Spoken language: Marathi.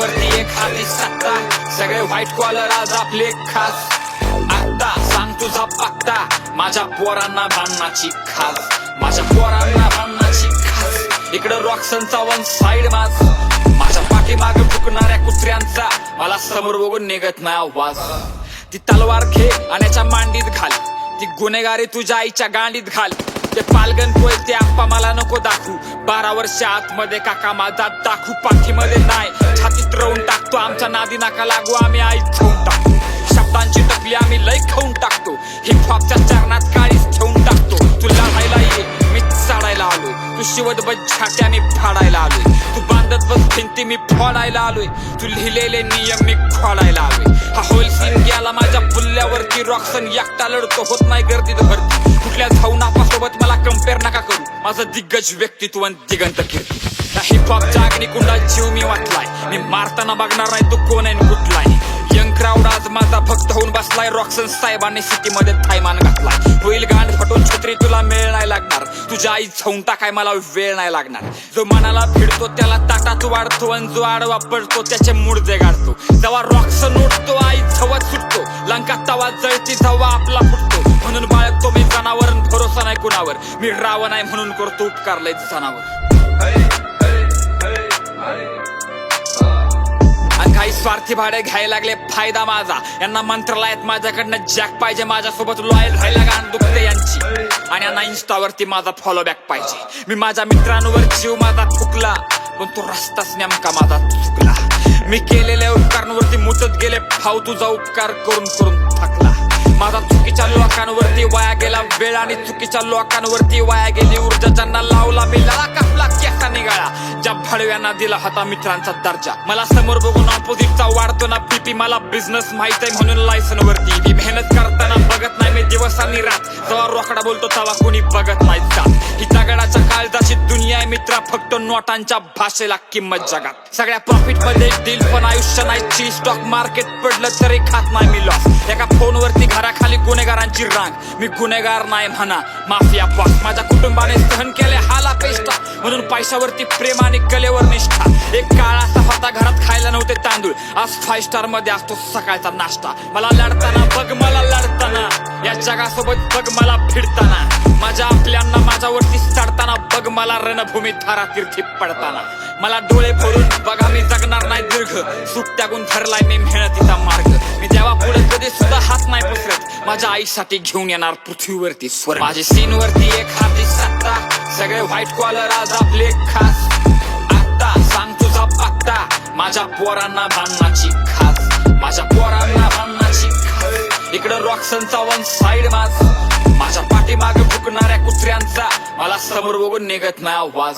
मित्रांवरती एक हाती सत्ता, सगळे व्हाईट कॉलर आज आपले खास. आता सांग तुझा पत्ता, माझ्या पोरांना भांडणाची खास, माझ्या पोरांना भांडणाची खास. इकडं रॉक्सनचा वन साइड मास, माझ्या पाठीमागे फुकणाऱ्या कुत्र्यांचा मला समोर बघून निघत नाही आवाज. ती तलवार घे आणि मांडीत घाल, ती गुन्हेगारी तुझ्या आईच्या गांडीत घाल. ते पालगन कोयते आप्पा मला नको दाखवू, 12 वर्ष आतमध्ये काका माझा दाखवू. पाठीमध्ये नाही छातीत रवून टाकतो, आमच्या नादी नाका लागू आम्ही आई ठेवून टाकतो. शब्दांची टकली आम्ही लय खाऊन टाकतो, हिप हॉपच्या चरणात काळीच ठेवून टाकतो. तू लढायला ये मी चाडायला आलोय, तू शिवत बस छाट्या मी फाडायला आलोय, तू बांधत बस भिंती मी फोडायला आलोय, तू लिहिलेले नियम मी खोडायला आलोय. हा होल सीन गेला माझ्या पुल्ल्यावरती, रॉक्सन एकटा लढतो होत नाही गर्दीत भरती. कुठल्या धावनापासोबत मला कम्पेअर नका करू, माझं दिग्गज व्यक्तित्व दिगंत कीर्ती. या हिप हॉपच्या अग्निकुंडात जीव मी वाटलाय, मी मारताना बघणार नाही तू कोण आहे कुठलाय. यंग क्राऊड आज माझा भक्त होऊन बसलाय, रॉक्सन साहेबांनी सिटीमध्ये थायमान घातलाय. होईल गांड फटून छत्री तुला मेळ नाही लागणार, तुझ्या आई छाऊन टाकाय मला वेळ नाही लागणार. जो मनाला भिडतो त्याला ताटात वाढतो, आणि जो आडवा पडतो त्याचे मुडदे गाडतो. जेव्हा रॉक्सन उठतो आई छवत सुटतो, लंका तवा जळती जेव्हा आपला फुटतो. म्हणून बाळगतो मी जनावर, भरोसा नाही कुणावर, मी रावण नाही म्हणून करतो उपकार लय जनावर. काही स्वार्थी भाडे घ्यायला लागले फायदा माझा, यांना मंत्रालयात माझ्याकडनं जॅक पाहिजे, माझ्यासोबत लॉयल राहायला गाण दुखते यांची, आणि यांना इन्स्टावरती माझा फॉलो बॅक पाहिजे. मी माझ्या मित्रांवर जीव माझा फुकला, पण तो रस्ताच नेमका माझा चुकला. मी केलेल्या उपकारांवरती मुतत गेले भाऊ, तुझा उपकार करून करून थकला. माझा चुकीच्या लोकांवरती वाया गेला वेळ, आणि चुकीच्या लोकांवरती वाया गेली ऊर्जा. ज्यांना लावला मी लळा कापला केसा निघाला, ज्या भडव्यांना दिला होता मित्रांचा दर्जा. मला समोर बघून ऑपोजिटचा वाढतो ना बीपी, मला बिझनेस माहित आहे म्हणून लायसन वरती. मी मेहनत करताना बघत नाही मी दिवस आणि रात, जेव्हा रोकडा बोलतो तेव्हा कोणी बघत नाही जात. ही दगडाच्या काळजाची दुनिया आहे मित्रा, फक्त नोटांच्या भाषेला किंमत जगात. सगळ्या प्रॉफिट मध्ये डील पण आयुष्य नाही, स्टॉक मार्केट पडलं तरी खात नाही मी लॉस. एका फोनवरती घराखाली गुन्हेगारांची रांग, मी गुन्हेगार नाही म्हणा माफिया बॉस. माझ्या कुटुंबाने सहन केले हाला पेष्टा, म्हणून पैशावरती प्रेम आणि कलेवर निष्ठा. एक काळ असा होता घरात खायला नव्हते तांदूळ, आज 5 स्टार मध्ये असतो सकाळचा नाश्ता. मला लढताना बघ मला लढताना, या जगासोबत बघ मला फिरताना. माझ्या आपल्यांना माझ्यावरती चढताना बघ मला रणभूमी थारा तीर्थी पडताना. मला डोळे फोडून बघा मी जगणार नाही दीर्घ, सुख त्यागून धरलाय मी मेहनतीचा मार्ग. मी देवा पुढे कधी सुद्धा हात नाही पसरत, माझ्या आईसाठी घेऊन येणार पृथ्वीवरती स्वर्ग. माझी सीनवरती एक हाती सत्ता, सगळे व्हाईट कॉलर आज आपले खास. आता सांग तुझा पत्ता, माझ्या पोरांना भांडणाची खास, माझ्या पोरांना भांडणाची खास. इकडं रॉक्सनचा वन साइड मास, माझ्या पाठीमागे फुकणाऱ्या कुत्र्यांचा मला समोर बघून निघत नाही आवाज.